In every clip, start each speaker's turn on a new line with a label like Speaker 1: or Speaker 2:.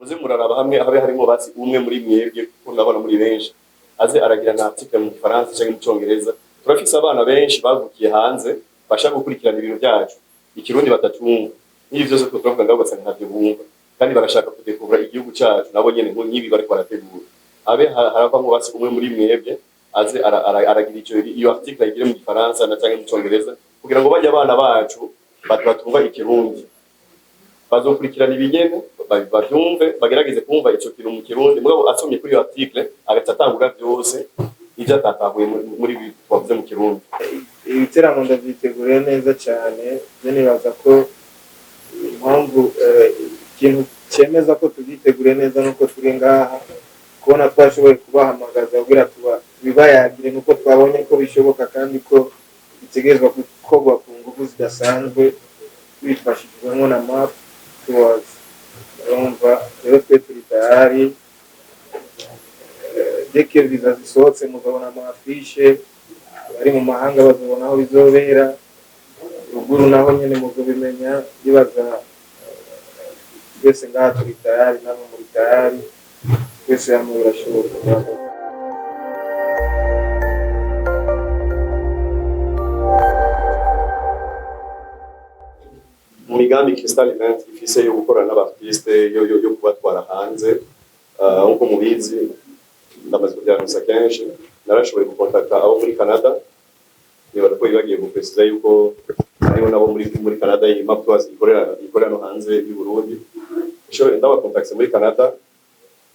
Speaker 1: muze muraraba hamwe habe harimo basi umwe muri mwebwe kuko ndabona muri benshi aze aragira na article mu Faransa cyangwa mu Cyongereza. Turafise abana benshi bavukiye hanze bashaka gukurikirana ibintu byacu ikirundi batacumva n'ibyo byose turavuga ngo basanga ntavyo bumva kandi barashaka kudekubura igihugu cyacu nabo nyene nk'ibi bariko barategura abe haravamo basi umwe muri mwebwe aze aragira iyo article igire mu Faransa na cyangwa mu Cyongereza kugira ngo bajye abana bacu batumva ikirundi bazokurikirana ibinyene bavyumve bagerageze kumva ico kintu mu kirundi mugabo asomye kuri iyo article agatangura byose ivyo atatahuye muri twavuze mu kirundi.
Speaker 2: Ibiteramo ndavyiteguriye neza cyane nibaza ko impamvu ikintu cyemeza ko tubyiteguriye neza nuko turi ngaha kubona twashoboye kubahamagaza kugira bibayagire nuko twabonye ko bishoboka kandi ko bitegerezwa gukorwa ku ngufu zidasanzwe bifashishijwemo na MAP tours. Urumva rero twe turi tayari deke viza zisohotse muzabona amafishe bari mu mahanga bazobona aho bizobera ruguru naho nyene muzobimenya bibaza twese ngaha turi tayari namwe muri tayari twese hamwe birashoboka.
Speaker 1: Mu migambi Crystal Event ifise yo gukorana n'abartiste yo kubatwara hanze nkuko mubizi ndamaze kujyanusa kenshi narashoboye gukontakta abo muri Canada niba ko bagiye guprecisa yuko hariho nabo muri Canada MAP tours ikorera no hanze y'u Burundi shobora ndabakontakta muri Canada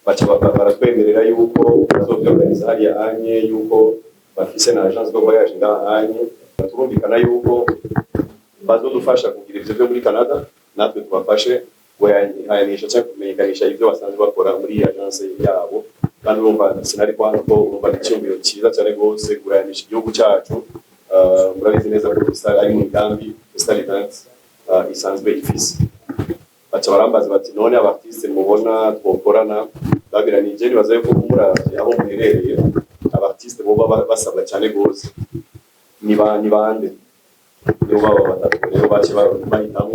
Speaker 1: baratwemerera yuko bazobyorganiza hariya anye yuko bafise na agence de voyage ngaha anye turumvikana yuko bazodufasha kugira ivyo muri Canada natwe tubafashe guhayanisha cyangwa kumenyekanisha ivyo basanzwe bakora muri agence yabo kandi urumva sinari kwanga ko urumva icyumviro cyiza cyane rwose guhayanisha igihugu cyacu. Murabizi neza ko Crystal ari mu migambi Crystal Event isanzwe ifise baca barambaza bati none abartiste mubona twokorana babira nije nibaza yuko umuravye aho muherereye abartiste bo basabwa cyane rwose ni bande nibo baba batatu rero bace bahitamo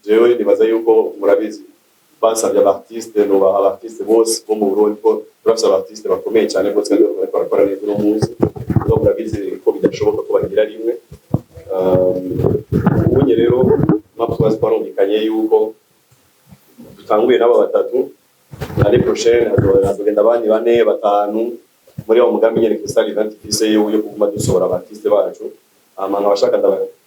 Speaker 1: jewe nibaza yuko murabizi basabye abartiste no abartiste bose bo mu Burundi ko turafise abartiste bakomeye cyane rwose kandi barakora neza no munsi no murabizi ko bidashoboka ko bagira rimwe ubunye rero MAP tours twarumvikanye yuko dutanguye n'aba batatu l'année prochaine hazogenda abandi 4-5 muri uwo mugambi nyene Crystal Event ifise yo kuguma dusohora abartiste bacu amana bashaka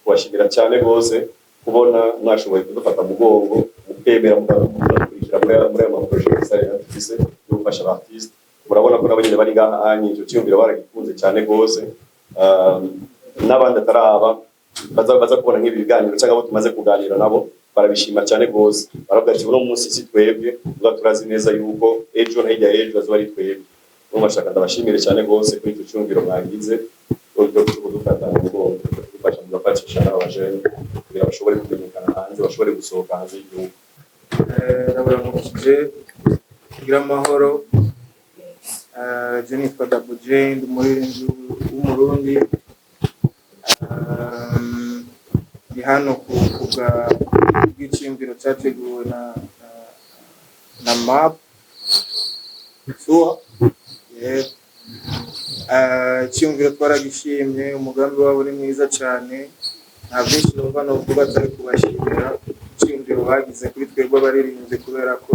Speaker 1: kubashimira cyane rwose kubona mwashoboye kudufata mugongo mukemera mukurikira muri aya maprojet Crystal Event ifise yo gufasha abartiste murabona ko nabanyene bari ngaha anye ico cyumviro baragikunze cyane rwose n'abandi ataraba baza kubona nk'ibi biganiro cyangwa abo tumaze kuganira nabo barabishima cyane rwose baravuga ati uno munsi si twebwe turazi neza yuko ejo na hirya ejo azoba ari twebwe no bashaka ndabashimire cyane rwose kuri icyo cyumviro mwagize cyo kudufata mugongo gufasha mugafashisha n'abajene kugira bashobore kumenyekana hanze bashobore gusohoka hanze y'igihugu.
Speaker 2: Ndabaramukije kugira amahoro Jenny Fadabuje ndi umuririmbyi w'umurundi ndi hano kuvuga bw'icyumviro cyateguwe na MAP tours. Icyumviro twaragishimye umugambi wabo ni mwiza cyane nta byinshi numva novuga atari kubashimira icyumviro bagize kuri twebwe abaririmbyi kubera ko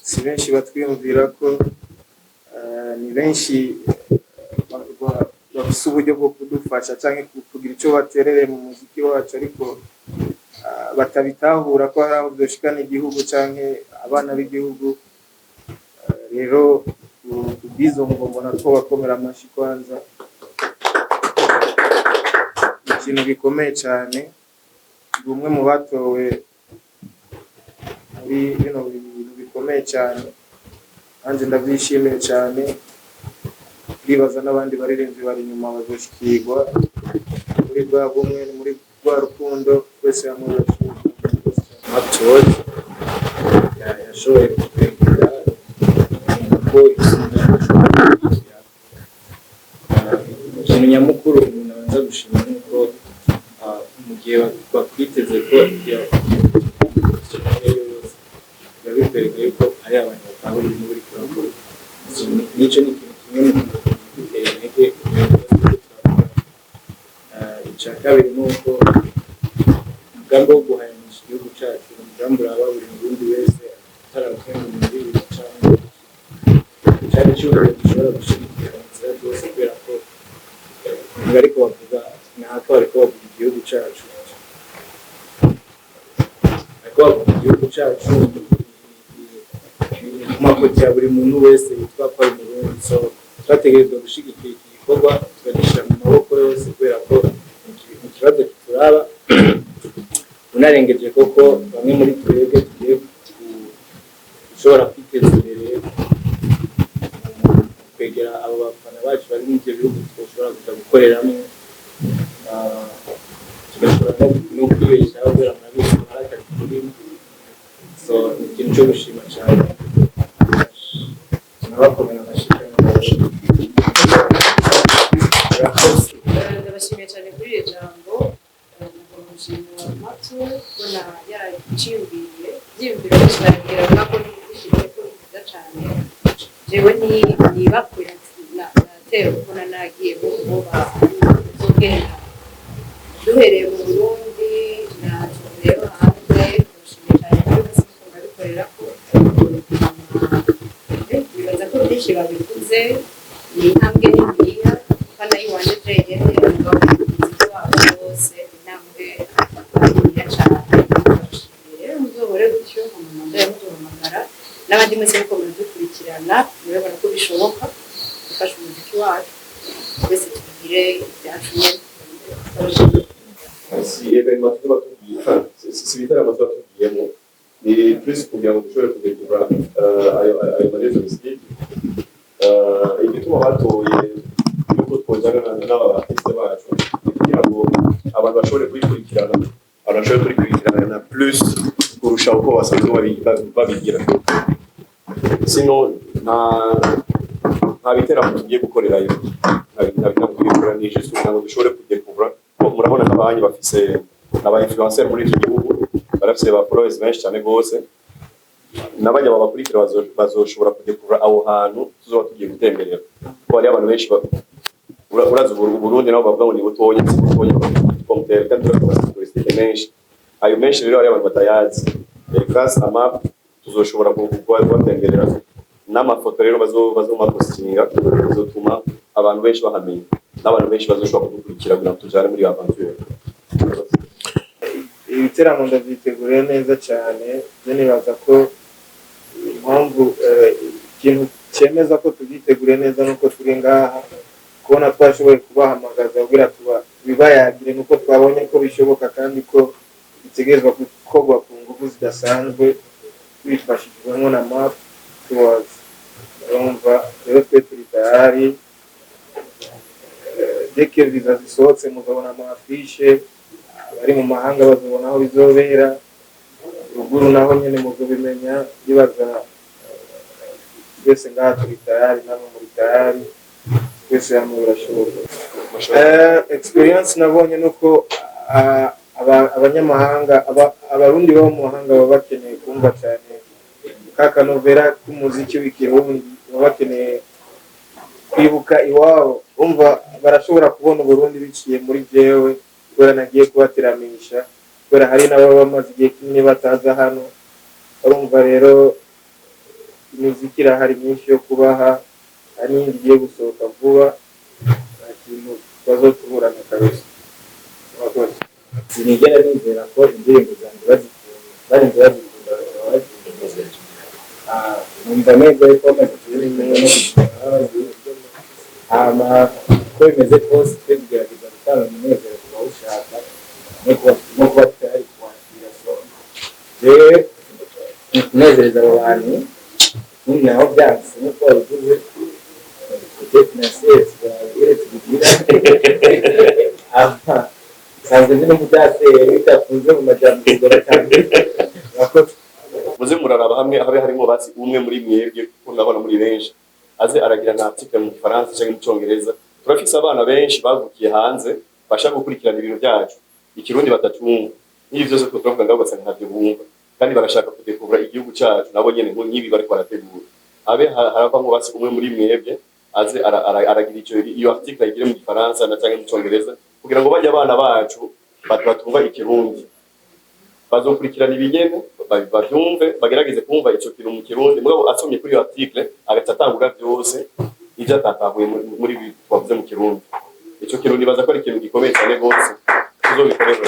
Speaker 2: si benshi batwiyumvira ko ni benshi bafise uburyo bwo kudufasha cyangwa kugira icyo baterere mu muziki wacu ariko batabitahura ko hari aho byoshikana igihugu cyangwa abana b'igihugu. Rero kubwizo mbona ko bakomera amashi kwanza ikintu gikomeye cyane umwe mu batowe muri bino bintu bikomeye cyane kandi ndabyishimiye cyane bibaza n'abandi baririmbyi bari inyuma bazoshikirwa muri bwa bumwe muri rwa rukundo twese hamwe MAP tours yashoboye kugira ko ikintu nyamukuru umuntu abanza gushima nuko mu gihe bakwiteze ko yabikwereka yuko
Speaker 3: hari abantu batahura ibintu buri kurakora. Nicyo ni ikintu kimwe mu gutera intege icya kabiri ni uko umugambi wo guhayanisha igihugu cyacu ni umugambi uraba buri murundi wese atarakenga muri ibi cyangwa cyane cy'uburyo dushobora gushyigikira inzira zose kubera ko ariko bavuga natwe ariko bavuga igihugu cyacu ariko bavuga igihugu cyacu ku makote ya buri muntu wese yitwa ko ari umurundi. So twategerezwa gushyigikira iki gikorwa tukagishyira mu maboko yose kubera ko ikibazo kituraba unarengeje koko bamwe muri twebwe tugiye gushobora kwiteza imbere kwegera abo bafana bacu bari muri ibyo bihugu twashobora kuza gukoreramo tugashobora no kwibeshaho kubera murabizi hari akazi turimo. So ni ikintu cyo gushima cyane tunabakomera amashyi
Speaker 4: ndabashimiye cyane kuri iri jambo umushimira Matu kubona yaraciyumviriye ibyiyumviro byinshi barabwira ko nishimiye ko byiza cyane jewe nibakuye natera kubona nagiye kuba ubwenge duhereye mu Burundi natureho hanze ndabashimiye cyane kuri bose babikorera ko bibaza ko byinshi babivuze ni intambwe niniya kandi ayiwanje jenyine n'abavuzi babo bose intambwe niniya cyane rero muzobore gutyo umuntu yamuhamagara n'abandi mwese ariko muradukurikirana murabona ko bishoboka gufasha umuziki wacu twese tugire ibyacu nyine.
Speaker 1: Si événement tuba tugiye si ibitaramo tuba tugiyemo ni plus kugira ngo dushobore kudekura ayo marezo misitike igituma batoye yuko twojyana n'abaartiste bacu kugira ngo abantu bashobore kubikurikirana na plus kurusha uko basanzwe babigira. Sino nta biteramo tugiye gukorerayo nta tugiye gukora ni juste kugira ngo dushobore kudekura ko murabona nk'abanyi bafise aba influencer muri iki gihugu barafise ba followers benshi cyane gose n'abanya babakurikira bazoshobora kudekura aho hantu tuzoba tugiye gutemberera ko hari abantu benshi uraza Burundi nabo bavuga ngo ni butonya komutera kandi turafite touristique menshi ayo menshi rero hari abantu batayazi grâce à map tuzoshobora kubatemberera n'amafoto rero bazomapostinga bizotuma abantu benshi bahamenya n'abantu benshi bazoshobora kudukurikira kugira ngo tujane muri aventure.
Speaker 2: Ibiteramo ndavyiteguriye neza cyane nibaza ko impamvu ikintu cyemeza ko tubyiteguriye neza nuko turi ngaha kubona twashoboye kubahamagaza kugira bibayagire nuko twabonye ko bishoboka kandi ko bitegerezwa gukorwa ku ngufu zidasanzwe bifashishijwemo na map tours. Urumva rero twe turi tayari deke viza zisohotse muzabona amafishe bari mu mahanga bazobona aho bizobera ruguru naho nyene muzobimenya bibaza twese ngaha turi tayari namwe muri tayari twese hamwe birashoboka. Experience nabonye nuko abanyamahanga abarundi bo mu mahanga baba bakeneye kumva cyane kakanovera k'umuziki w'ikirundi baba bakeneye kwibuka iwabo umva barashobora kubona Burundi biciye muri jewe kubera nagiye kubateramisha kubera hari n'ababa bamaze igihe kinini bataza hano. Urumva rero imiziki irahari myinshi yo kubaha hari n'indi igiye gusohoka vuba nta kintu bazotuburana kabisa.
Speaker 3: sinigera nizera ko indirimbo zanjye bazikunda numva neza yuko bamaze hama uko bimeze kose twe tugerageza gutanga umunezero ku bawushaka no kuba tutari kuwakira. So jewe ni kunezereza abo bantu n'undi naho byanse nk'uko wabivuze kujya finasiyeri tugire tubigira sanzwe ndi n'umudateri bitafunze mu majambo kugora cyane
Speaker 1: muze muraraba hamwe habe harimo basi umwe muri mwebwe kuko ndabona muri benshi aze aragira na article mu Faransa cyangwa mu Cyongereza. Turafise abana benshi bavukiye hanze bashaka gukurikirana ibintu byacu ikirundi batacumva n'ibyo byose turavuga ngo basanga ntabyo bumva kandi barashaka kudekubura igihugu cyacu nabo nyene nk'ibi bariko barategura abe haravamo basi umwe muri mwebwe aze aragira iyo article ayigire mu Gifaransa na cyangwa mu Cyongereza kugira ngo bajye abana bacu batumva ikirundi bazokurikirana ibinyene bavyumve bagerageze kumva ico kintu mu kirundi mugabo asomye kuri iyo article agatangura byose ivyo atatahuye muri twavuze mu kirundi ico kintu nibaza ko ari ikintu gikomeye cyane gose tuzobikorera